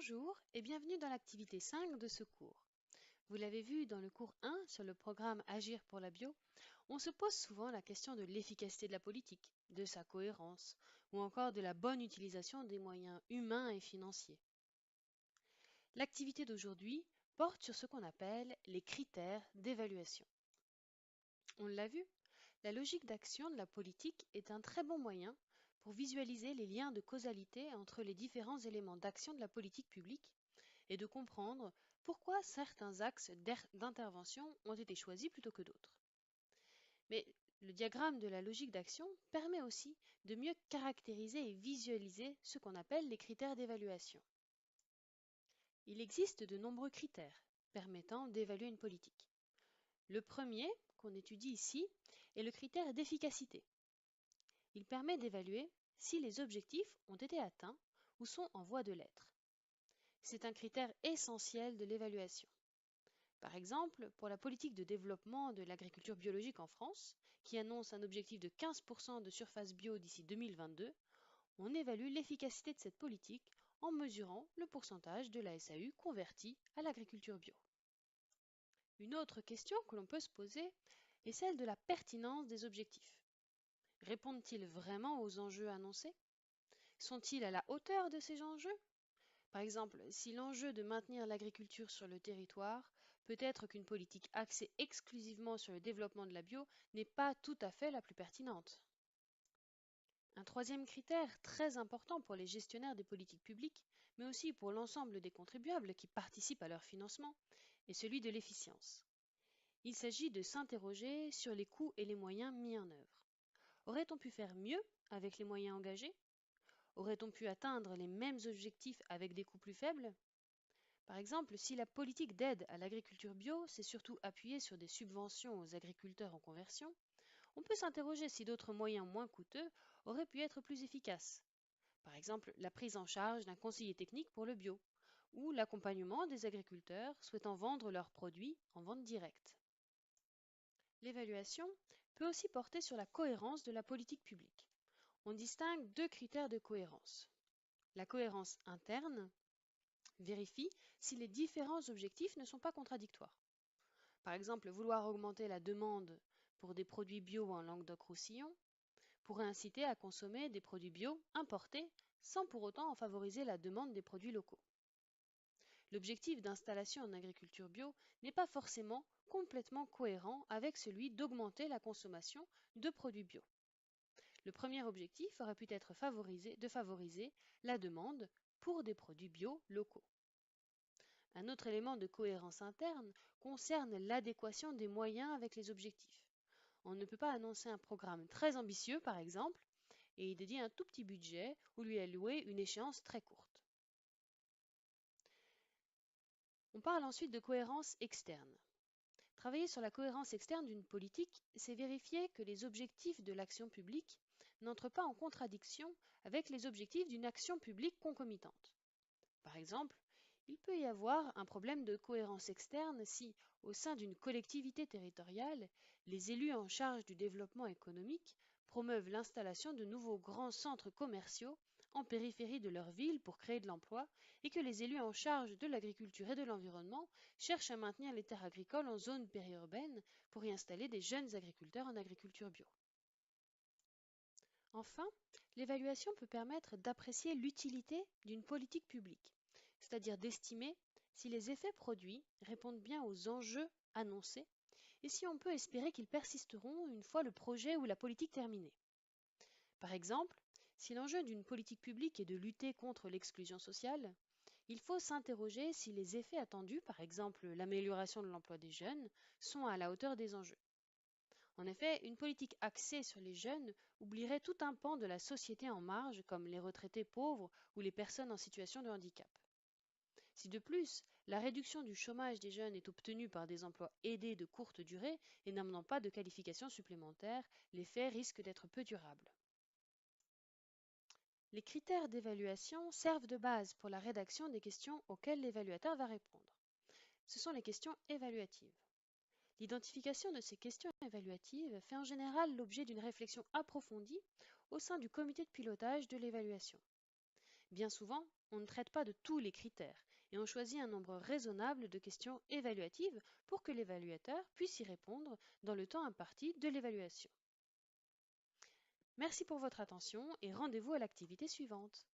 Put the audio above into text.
Bonjour et bienvenue dans l'activité 5 de ce cours. Vous l'avez vu dans le cours 1 sur le programme Agir pour la bio, on se pose souvent la question de l'efficacité de la politique, de sa cohérence ou encore de la bonne utilisation des moyens humains et financiers. L'activité d'aujourd'hui porte sur ce qu'on appelle les critères d'évaluation. On l'a vu, la logique d'action de la politique est un très bon moyen pour visualiser les liens de causalité entre les différents éléments d'action de la politique publique et de comprendre pourquoi certains axes d'intervention ont été choisis plutôt que d'autres. Mais le diagramme de la logique d'action permet aussi de mieux caractériser et visualiser ce qu'on appelle les critères d'évaluation. Il existe de nombreux critères permettant d'évaluer une politique. Le premier, qu'on étudie ici, est le critère d'efficacité. Il permet d'évaluer si les objectifs ont été atteints ou sont en voie de l'être. C'est un critère essentiel de l'évaluation. Par exemple, pour la politique de développement de l'agriculture biologique en France, qui annonce un objectif de 15% de surface bio d'ici 2022, on évalue l'efficacité de cette politique en mesurant le pourcentage de la SAU convertie à l'agriculture bio. Une autre question que l'on peut se poser est celle de la pertinence des objectifs. Répondent-ils vraiment aux enjeux annoncés? Sont-ils à la hauteur de ces enjeux? Par exemple, si l'enjeu de maintenir l'agriculture sur le territoire peut être qu'une politique axée exclusivement sur le développement de la bio n'est pas tout à fait la plus pertinente. Un troisième critère très important pour les gestionnaires des politiques publiques, mais aussi pour l'ensemble des contribuables qui participent à leur financement, est celui de l'efficience. Il s'agit de s'interroger sur les coûts et les moyens mis en œuvre. Aurait-on pu faire mieux avec les moyens engagés? Aurait-on pu atteindre les mêmes objectifs avec des coûts plus faibles? Par exemple, si la politique d'aide à l'agriculture bio s'est surtout appuyée sur des subventions aux agriculteurs en conversion, on peut s'interroger si d'autres moyens moins coûteux auraient pu être plus efficaces. Par exemple, la prise en charge d'un conseiller technique pour le bio, ou l'accompagnement des agriculteurs souhaitant vendre leurs produits en vente directe. L'évaluation peut aussi porter sur la cohérence de la politique publique. On distingue deux critères de cohérence. La cohérence interne vérifie si les différents objectifs ne sont pas contradictoires. Par exemple, vouloir augmenter la demande pour des produits bio en Languedoc-Roussillon pourrait inciter à consommer des produits bio importés sans pour autant en favoriser la demande des produits locaux. L'objectif d'installation en agriculture bio n'est pas forcément complètement cohérent avec celui d'augmenter la consommation de produits bio. Le premier objectif aurait pu être de favoriser la demande pour des produits bio locaux. Un autre élément de cohérence interne concerne l'adéquation des moyens avec les objectifs. On ne peut pas annoncer un programme très ambitieux, par exemple, et y dédier un tout petit budget ou lui allouer une échéance très courte. On parle ensuite de cohérence externe. Travailler sur la cohérence externe d'une politique, c'est vérifier que les objectifs de l'action publique n'entrent pas en contradiction avec les objectifs d'une action publique concomitante. Par exemple, il peut y avoir un problème de cohérence externe si, au sein d'une collectivité territoriale, les élus en charge du développement économique promeuvent l'installation de nouveaux grands centres commerciaux en périphérie de leur ville pour créer de l'emploi et que les élus en charge de l'agriculture et de l'environnement cherchent à maintenir les terres agricoles en zone périurbaine pour y installer des jeunes agriculteurs en agriculture bio. Enfin, l'évaluation peut permettre d'apprécier l'utilité d'une politique publique, c'est-à-dire d'estimer si les effets produits répondent bien aux enjeux annoncés et si on peut espérer qu'ils persisteront une fois le projet ou la politique terminée. Par exemple, si l'enjeu d'une politique publique est de lutter contre l'exclusion sociale, il faut s'interroger si les effets attendus, par exemple l'amélioration de l'emploi des jeunes, sont à la hauteur des enjeux. En effet, une politique axée sur les jeunes oublierait tout un pan de la société en marge, comme les retraités pauvres ou les personnes en situation de handicap. Si de plus, la réduction du chômage des jeunes est obtenue par des emplois aidés de courte durée et n'amenant pas de qualifications supplémentaires, l'effet risque d'être peu durable. Les critères d'évaluation servent de base pour la rédaction des questions auxquelles l'évaluateur va répondre. Ce sont les questions évaluatives. L'identification de ces questions évaluatives fait en général l'objet d'une réflexion approfondie au sein du comité de pilotage de l'évaluation. Bien souvent, on ne traite pas de tous les critères et on choisit un nombre raisonnable de questions évaluatives pour que l'évaluateur puisse y répondre dans le temps imparti de l'évaluation. Merci pour votre attention et rendez-vous à l'activité suivante.